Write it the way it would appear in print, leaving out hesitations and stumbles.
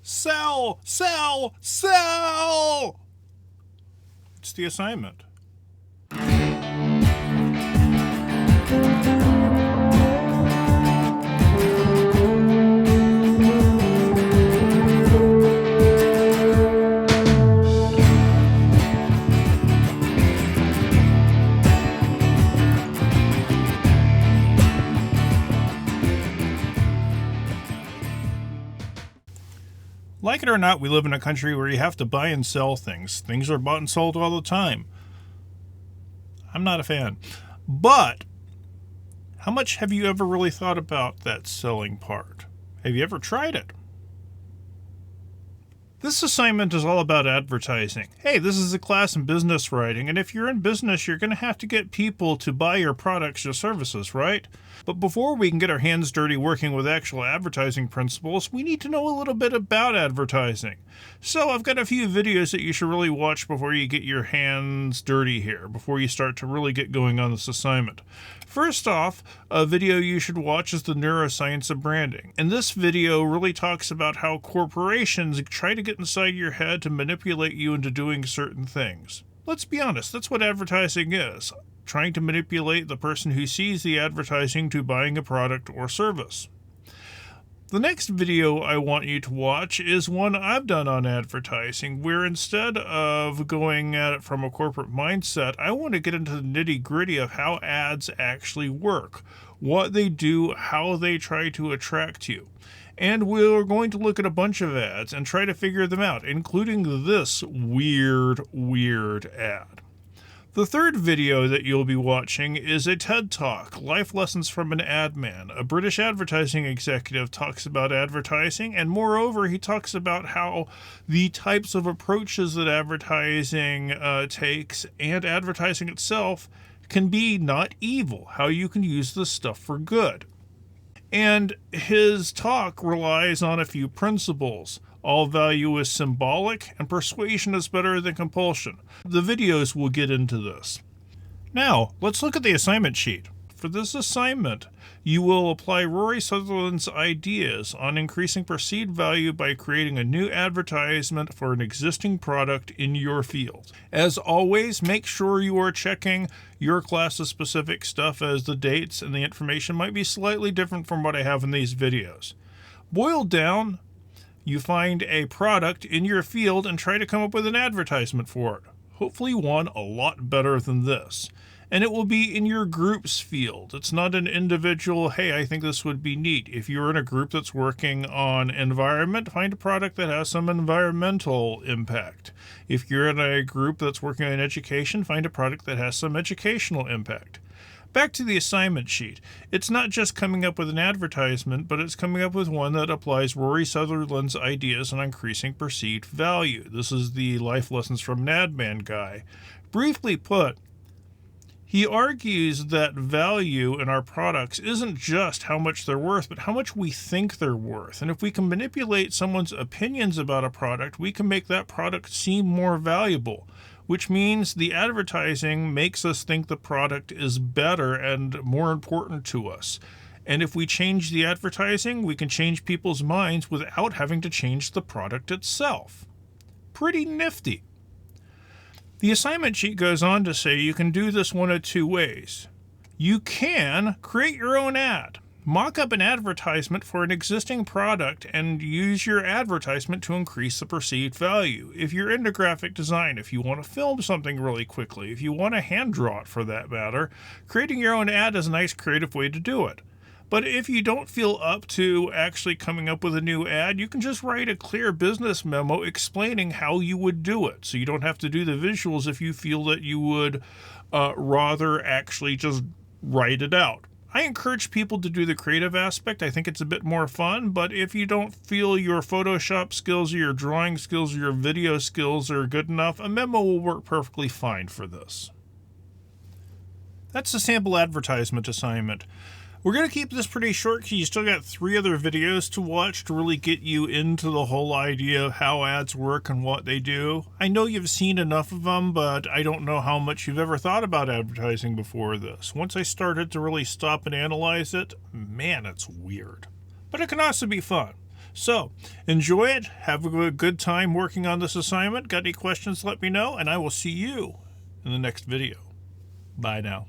Sell! Sell! Sell! It's the assignment. Like it or not, we live in a country where you have to buy and sell things. Things are bought and sold all the time. I'm not a fan. But how much have you ever really thought about that selling part? Have you ever tried it? This assignment is all about advertising. Hey, this is a class in business writing, and if you're in business, you're going to have to get people to buy your products or services, right? But before we can get our hands dirty working with actual advertising principles, we need to know a little bit about advertising. So I've got a few videos that you should really watch before you get your hands dirty here, before you start to really get going on this assignment. First off, a video you should watch is the neuroscience of branding. And this video really talks about how corporations try to get inside your head to manipulate you into doing certain things. Let's be honest, that's what advertising is. Trying to manipulate the person who sees the advertising to buying a product or service. The next video I want you to watch is one I've done on advertising, where instead of going at it from a corporate mindset, I want to get into the nitty-gritty of how ads actually work, what they do, how they try to attract you. And we're going to look at a bunch of ads and try to figure them out, including this weird ad. The third video that you'll be watching is a TED Talk, Life Lessons from an Ad Man. A British advertising executive talks about advertising, and moreover, he talks about how the types of approaches that advertising takes and advertising itself can be not evil, how you can use this stuff for good. And his talk relies on a few principles. All value is symbolic, and persuasion is better than compulsion. The videos will get into this. Now, let's look at the assignment sheet. For this assignment, you will apply Rory Sutherland's ideas on increasing perceived value by creating a new advertisement for an existing product in your field. As always, make sure you are checking your class's specific stuff, as the dates and the information might be slightly different from what I have in these videos. Boiled down, you find a product in your field and try to come up with an advertisement for it. Hopefully one a lot better than this. And it will be in your group's field. It's not an individual, hey, I think this would be neat. If you're in a group that's working on environment, find a product that has some environmental impact. If you're in a group that's working on education, find a product that has some educational impact. Back to the assignment sheet. It's not just coming up with an advertisement, but it's coming up with one that applies Rory Sutherland's ideas on increasing perceived value. This is the Life Lessons from an Ad Man guy. Briefly put, he argues that value in our products isn't just how much they're worth, but how much we think they're worth. And if we can manipulate someone's opinions about a product, we can make that product seem more valuable, which means the advertising makes us think the product is better and more important to us. And if we change the advertising, we can change people's minds without having to change the product itself. Pretty nifty. The assignment sheet goes on to say you can do this one of two ways. You can create your own ad. Mock up an advertisement for an existing product and use your advertisement to increase the perceived value. If you're into graphic design, if you want to film something really quickly, if you want to hand draw it for that matter, creating your own ad is a nice creative way to do it. But if you don't feel up to actually coming up with a new ad, you can just write a clear business memo explaining how you would do it. So you don't have to do the visuals if you feel that you would rather actually just write it out. I encourage people to do the creative aspect. I think it's a bit more fun, but if you don't feel your Photoshop skills or your drawing skills or your video skills are good enough, a memo will work perfectly fine for this. That's the sample advertisement assignment. We're going to keep this pretty short because you still got 3 other videos to watch to really get you into the whole idea of how ads work and what they do. I know you've seen enough of them, but I don't know how much you've ever thought about advertising before this. Once I started to really stop and analyze it, man, it's weird. But it can also be fun. So, enjoy it. Have a good time working on this assignment. Got any questions, let me know, and I will see you in the next video. Bye now.